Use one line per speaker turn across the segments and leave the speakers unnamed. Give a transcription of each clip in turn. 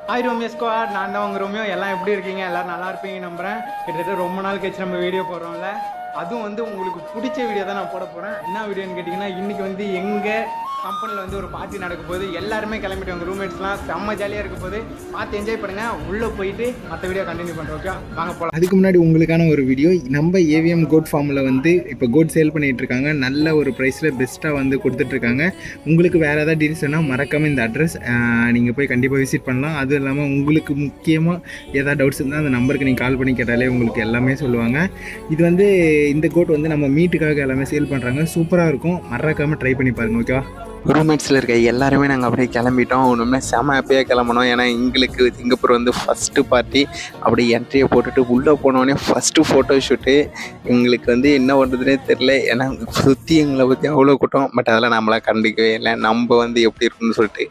Hi Romeo squad, நான் தான் உங்கள் ரோமியோ. எல்லாம் எப்படி இருக்கீங்க? எல்லோரும் நல்லா இருப்பீங்க நம்புகிறேன். கிட்டத்தட்ட ரொம்ப நாள் கழிச்சு நம்ம வீடியோ போடுறோம்ல, அதுவும் வந்து உங்களுக்கு பிடிச்ச வீடியோ தான் நான் போட போகிறேன். என்ன வீடியோன்னு கேட்டிங்கன்னா, இன்றைக்கி வந்து எங்கள் கம்பெனியில் வந்து ஒரு பார்ட்டி நடக்க போகுது. எல்லாருமே கிளம்பிட்டு உங்கள் ரூம்மேட்ஸ்லாம் செம்ம ஜாலியாக இருக்க போது. பார்த்து என்ஜாய் பண்ணுங்கள். உள்ளே போயிட்டு மற்ற வீடியோ கண்டினியூ பண்ணுறோம். ஓகே, வாங்க போகலாம். அதுக்கு முன்னாடி உங்களுக்கான ஒரு வீடியோ, நம்ம ஏவிஎம் கோட் ஃபார்மில் வந்து இப்போ கோட் சேல் பண்ணிகிட்டு இருக்காங்க. நல்ல ஒரு ப்ரைஸில் பெஸ்ட்டாக வந்து கொடுத்துட்ருக்காங்க. உங்களுக்கு வேறு ஏதாவது டீல்ஸ் வேணால் மறக்காமல் இந்த அட்ரஸ் நீங்கள் போய் கண்டிப்பாக விசிட் பண்ணலாம். அதுவும் இல்லாமல் உங்களுக்கு முக்கியமாக ஏதாவது டவுட்ஸ் இருந்தால் அந்த நம்பருக்கு நீங்கள் கால் பண்ணி கேட்டாலே உங்களுக்கு எல்லாமே சொல்லுவாங்க. இது வந்து இந்த கோட் வந்து நம்ம மீட்டுக்காக எல்லாமே சேல் பண்ணுறாங்க. சூப்பராக இருக்கும், மறக்காமல் ட்ரை பண்ணி பாருங்கள். ஓகேவா?
ரூம்மேட்ஸில் இருக்க எல்லாருமே நாங்கள் அப்படியே கிளம்பிட்டோம். ஒன்றுமே செம ஹாப்பியாக கிளம்பணும். ஏன்னா எங்களுக்கு சிங்கப்பூர் வந்து ஃபஸ்ட்டு பார்ட்டி. அப்படியே என்ட்ரியை போட்டுட்டு உள்ளே போனோடனே ஃபஸ்ட்டு ஃபோட்டோ ஷூட்டு. எங்களுக்கு வந்து என்ன பண்ணுறதுனே தெரில. ஏன்னா சுற்றி எங்களை பற்றி அவ்வளோ கூட்டம். பட் அதெல்லாம் நம்மளாம் கண்டுக்கவே இல்லை. நம்ம வந்து எப்படி இருக்குன்னு சொல்லிட்டு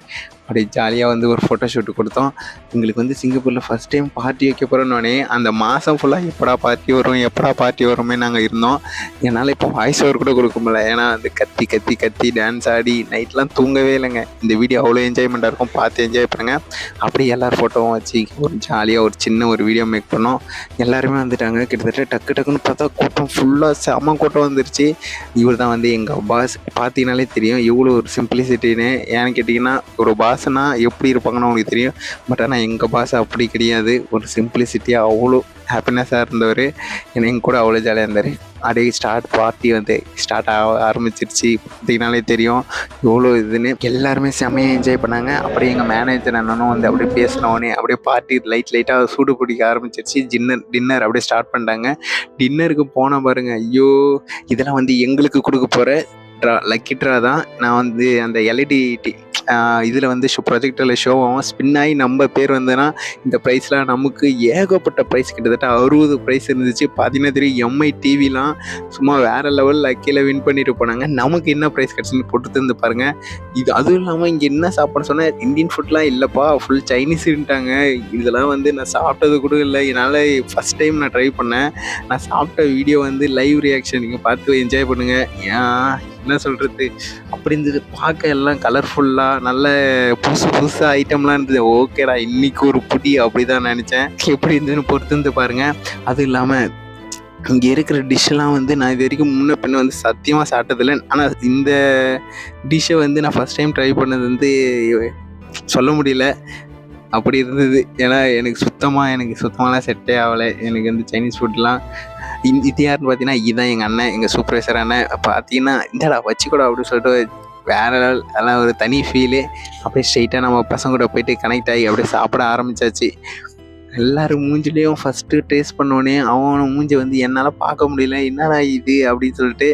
அப்படியே ஜாலியாக வந்து ஒரு ஃபோட்டோ ஷூட்டு கொடுத்தோம். எங்களுக்கு வந்து சிங்கப்பூரில் ஃபஸ்ட் டைம் பார்ட்டி வைக்க போகிறோன்னே அந்த மாதம் ஃபுல்லாக எப்படா பார்ட்டி வருமே நாங்கள் இருந்தோம். என்னால் இப்போ வாய்ஸ் ஓவர் கூட கொடுக்க முடியல. ஏன்னா வந்து கத்தி டான்ஸ் ஆடி நைட்லாம் தூங்கவே இல்லைங்க. இந்த வீடியோ அவ்வளோ என்ஜாய்மெண்ட்டாக இருக்கும், பார்த்து என்ஜாய் பண்ணுங்கள். அப்படியே எல்லோரும் ஃபோட்டோவும் வச்சு ஒரு ஜாலியாக ஒரு சின்ன ஒரு வீடியோ மேக் பண்ணோம். எல்லாருமே வந்துட்டாங்க. கிட்டத்தட்ட டக்குன்னு பார்த்தா கூட்டம் ஃபுல்லாக செம்ம கூட்டம் வந்துருச்சு. இவர் தான் வந்து எங்கள் பாஸ். பார்த்தீங்கனாலே தெரியும் எவ்வளோ ஒரு சிம்பிளிசிட்டின்னு. ஏன்னு கேட்டிங்கன்னா, ஒரு பாஸ்னா எப்படி இருப்பாங்கன்னு உங்களுக்கு தெரியும். பட் ஆனால் எங்கள் பாஸ் அப்படி கிடையாது. ஒரு சிம்பிளிசிட்டியாக அவ்வளோ ஹாப்பினஸ்ஸாக இருந்தவர். ஏன்னா எங்க கூட அவ்வளோ ஜாலியாக இருந்தார். அப்படியே பார்ட்டி வந்து ஸ்டார்ட் ஆரம்பிச்சிருச்சு. பார்த்தீங்கனாலே தெரியும் எவ்வளோ இதுன்னு. எல்லாருமே செம்மையாக என்ஜாய் பண்ணாங்க. அப்படியே எங்கள் மேனேஜர் அண்ணனும் வந்து அப்படியே பேசினோடனே அப்படியே பார்ட்டி லைட்டாக சூடு பிடிக்க ஆரம்பிச்சிருச்சு. டின்னர் அப்படியே ஸ்டார்ட் பண்ணிட்டாங்க. டின்னருக்கு போன பாருங்க, ஐயோ இதெல்லாம் வந்து எங்களுக்கு கொடுக்க போகிற லக்கி ட்ரா தான். நான் வந்து அந்த எல்இடி இதில் வந்து ப்ரொஜெக்டரில் ஷோவும் ஸ்பின் ஆகி நம்ம பேர் வந்ததுன்னா இந்த ப்ரைஸ்லாம் நமக்கு ஏகப்பட்ட ப்ரைஸ், கிட்டத்தட்ட 60 ப்ரைஸ் இருந்துச்சு. பார்த்தீங்கன்னா எம்ஐ டிவிலாம் சும்மா வேறு லெவலில் கீழே வின் பண்ணிட்டு போனாங்க. நமக்கு என்ன ப்ரைஸ் கிடச்சுன்னு போட்டு தந்து பாருங்கள். இது அதுவும் இல்லாமல் இங்கே என்ன சாப்பாடு சொன்னால் இந்தியன் ஃபுட்லாம் இல்லைப்பா, ஃபுல் சைனீஸ்ன்ட்டாங்க. இதெல்லாம் வந்து நான் சாப்பிட்டது கூட இல்லை. என்னால் ஃபஸ்ட் டைம் நான் ட்ரை பண்ணேன். நான் சாப்பிட்ட வீடியோ வந்து லைவ் ரியாக்ஷன் நீங்கள் பார்த்து என்ஜாய் பண்ணுங்கள். என்ன சொல்கிறது, அப்படி இருந்தது. பார்க்க எல்லாம் கலர்ஃபுல்லாக நல்ல புதுசாக ஐட்டம்லாம் இருந்தது. ஓகேடா இன்றைக்கி ஒரு புடி அப்படி தான் நினச்சேன். எப்படி இருந்ததுன்னு பொறுத்து வந்து பாருங்கள். அதுவும் இல்லாமல் இங்கே இருக்கிற டிஷ்ஷெல்லாம் வந்து நான் இது வரைக்கும் முன்ன பின்ன வந்து சத்தியமாக சாப்பிட்டதில்லை. ஆனால் இந்த டிஷ்ஷை வந்து நான் ஃபஸ்ட் டைம் ட்ரை பண்ணது வந்து சொல்ல முடியல, அப்படி இருந்தது. ஏன்னா எனக்கு சுத்தமாகலாம் செட்டே ஆகலை. எனக்கு வந்து சைனீஸ் ஃபுட்லாம். இது யாருன்னு பார்த்தீங்கன்னா, இதுதான் எங்கள் அண்ணன், எங்கள் சூப்பர்வைசர் அண்ணன். பார்த்தீங்கன்னா இந்தடா வச்சுக்கூட அப்படின்னு சொல்லிட்டு வேறு லெவல். அதெல்லாம் ஒரு தனி ஃபீலு. அப்படியே ஸ்ட்ரெயிட்டாக நம்ம பசங்க கூட போயிட்டு கனெக்ட் ஆகி அப்படியே சாப்பிட ஆரம்பித்தாச்சு. எல்லோரும் மூஞ்சிலையும் ஃபஸ்ட்டு டேஸ்ட் பண்ணோன்னே அவனை மூஞ்சி வந்து என்னால் பார்க்க முடியல, என்னடா இது அப்படின்னு சொல்லிட்டு.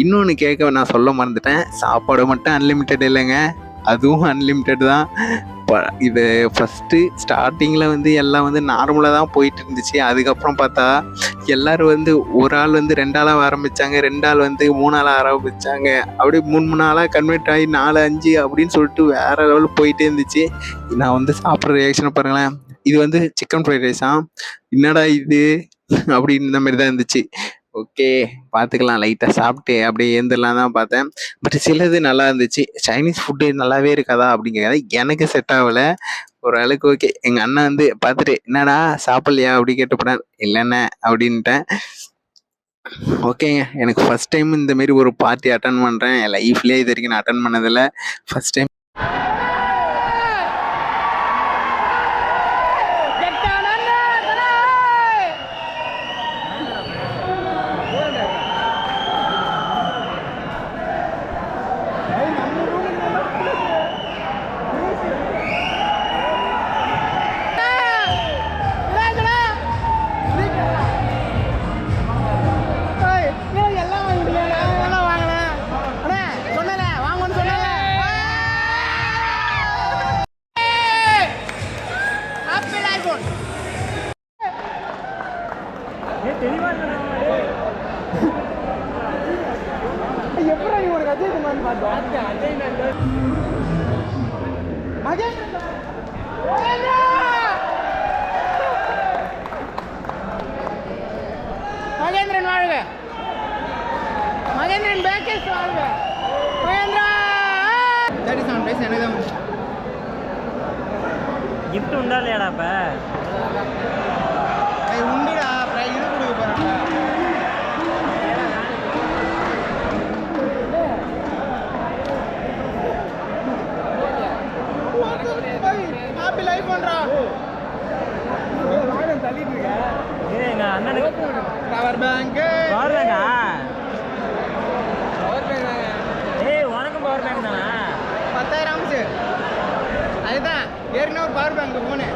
இன்னொன்று கேட்க நான் சொல்ல மறந்துட்டேன், சாப்பாடு மட்டும் அன்லிமிட்டட் இல்லைங்க, அதுவும் அன்லிமிட்டட் தான். இது ஃபஸ்ட்டு ஸ்டார்டிங்கில் வந்து எல்லாம் வந்து நார்மலாக தான் போயிட்டு இருந்துச்சு. அதுக்கப்புறம் பார்த்தா எல்லோரும் வந்து ஒரு ஆள் வந்து 2 ஆளாக ஆரம்பித்தாங்க, 2 ஆள் வந்து 3 ஆளாக ஆரம்பித்தாங்க. அப்படியே 3 ஆளாக கன்வெர்ட் ஆகி 4 5 அப்படின்னு சொல்லிட்டு வேறு லெவலில் போயிட்டே இருந்துச்சு. நான் வந்து சாப்பிட்ற ரியாக்ஷனை பாருங்களேன். இது வந்து சிக்கன் ஃப்ரைட் ரைஸா, என்னடா இது அப்படின்னு இந்த மாதிரி தான் இருந்துச்சு. ஓகே பார்த்துக்கலாம், லைட்டாக சாப்பிட்டு அப்படியே ஏந்திரலாம் தான் பார்த்தேன். பட் சிலது நல்லா இருந்துச்சு. சைனீஸ் ஃபுட்டு நல்லாவே இருக்காதா அப்படிங்கிறத எனக்கு செட் ஆகலை. ஒரு அளவுக்கு ஓகே. எங்கள் அண்ணன் வந்து பார்த்துட்டு என்னடா சாப்பிட்லையா அப்படி கேட்டுப்படான். இல்லைண்ணே அப்படின்ட்டேன். ஓகேங்க, எனக்கு ஃபஸ்ட் டைம் இந்தமாரி ஒரு பார்ட்டி அட்டன் பண்ணுறேன். என் லைஃப்லேயே இது வரைக்கும் நான் அட்டன் பண்ணதில்லை, ஃபஸ்ட் டைம்.
மகேந்திரன் வாழ்க, மகேந்திரன் பேக்கேஜ் வாழ்க, மகேந்திரா
37 பிரைஸ் எனக்கு தான்.
கிஃப்ட் உண்டா இல்லையாடா இப்போ?
உண்டுடா, அப்புறம் இது கொடுக்க போகிறாங்க. ஹாப்பி லைஃப் பண்ணுறா. தள்ளிட்டு இருக்க
எங்கள் அண்ணனுக்கு
பவர் பேங்க்கு.
பவர் பேங்கா? ஏய் உனக்கும் பவர் பேங்க் தானே?
10,000 சார். அதுதான் ஏற்கனவே ஒரு பவர் பேங்க் போனேன்.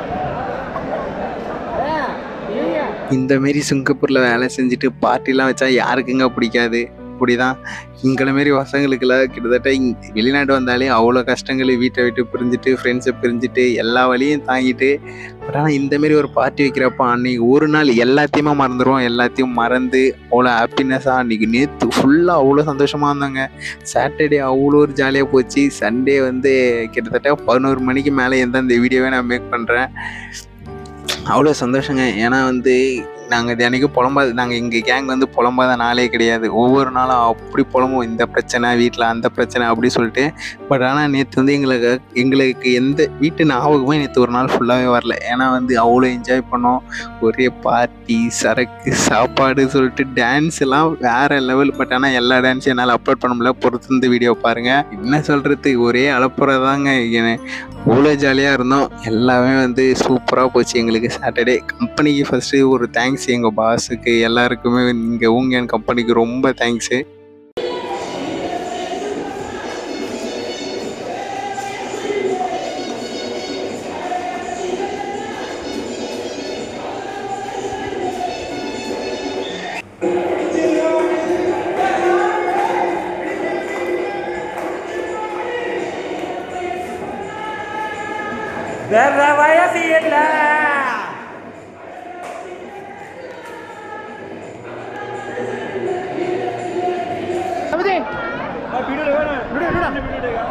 இந்த மாரி சிங்கப்பூரில் வேலை செஞ்சுட்டு பார்ட்டிலாம் வச்சா யாருக்குங்க பிடிக்காது? அப்படிதான் எங்களை மாரி பசங்களுக்கெல்லாம் கிட்டத்தட்ட வெளிநாட்டு வந்தாலே அவ்வளோ கஷ்டங்கள், வீட்டை விட்டு பிரிஞ்சுட்டு ஃப்ரெண்ட்ஸை பிரிஞ்சுட்டு எல்லா வழியும் தாங்கிட்டு. பட் ஆனால் இந்தமாரி ஒரு பார்ட்டி வைக்கிறப்ப அன்றைக்கி ஒரு நாள் எல்லாத்தையுமே மறந்துடுவோம். எல்லாத்தையும் மறந்து அவ்வளோ ஹாப்பினஸ்ஸாக அன்றைக்கி நேற்று ஃபுல்லாக அவ்வளோ சந்தோஷமாக இருந்தாங்க. சாட்டர்டே அவ்வளோ ஒரு ஜாலியாக போச்சு. சண்டே வந்து கிட்டத்தட்ட 11 மணிக்கு மேலே எந்த இந்த வீடியோவே நான் மேக் பண்ணுறேன். அவ்வளோ சந்தோஷங்க. ஏன்னா வந்து நாங்கள் தினைக்கும் நாங்கள் எங்கள் கேங் வந்து புலம்பாத நாளே கிடையாது. ஒவ்வொரு நாளும் அப்படி புலம்புவோம், இந்த பிரச்சனை வீட்டில், அந்த பிரச்சனை அப்படி சொல்லிட்டு. பட் ஆனால் நேற்று வந்து எங்களுக்கு எந்த வீட்டு ஞாபகமே நேற்று ஒரு நாள் ஃபுல்லாகவே வரல. ஏன்னா வந்து அவ்வளோ என்ஜாய் பண்ணோம். ஒரே பார்ட்டி, சரக்கு, சாப்பாடு சொல்லிட்டு டான்ஸ் எல்லாம் வேறு லெவல். பட் ஆனால் எல்லா டான்ஸும் என்னால் அப்லோட் பண்ண முடியல. பொறுத்து இந்த வீடியோ பாருங்கள். என்ன சொல்கிறது, ஒரே அலப்புறதாங்க. அவ்வளோ ஜாலியாக இருந்தோம். எல்லாமே வந்து சூப்பராக போச்சு எங்களுக்கு சாட்டர்டே. கம்பெனிக்கு ஃபஸ்ட்டு ஒரு தேங்க்ஸ், எங்கள் பாஸுக்கு எல்லாருக்குமே இங்கே ஊங்கன் கம்பெனிக்கு ரொம்ப தேங்க்ஸு.
வேற வயசு இல்லை.
தம்பி
வீடியோ